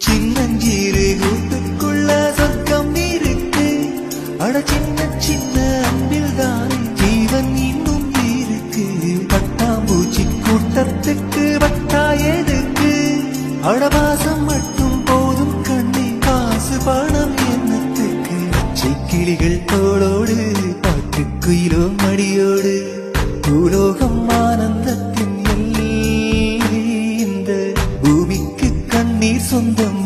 சின்னஞ்சீரு கூட்டுக்குள்ள சொர்க்கம் இருக்கு. அட சின்ன சின்ன அன்பில் தானே ஜீவன் இன்னும் இருக்கு. பட்டாம்பூச்சி கூட்டத்துக்கு பட்டா எதுக்கு? அடவாசம் மட்டும் போதும் கண்ணே, காசு பணம் என்னத்துக்கு? பச்சை கிளிகள் தோளோடு பாட்டுக்குயிலோ மடியோடு பூலோகம் ஆனந்தத்தின் எல்லை. இந்த பூமிக்கு கண்ணீர் சொந்தம்.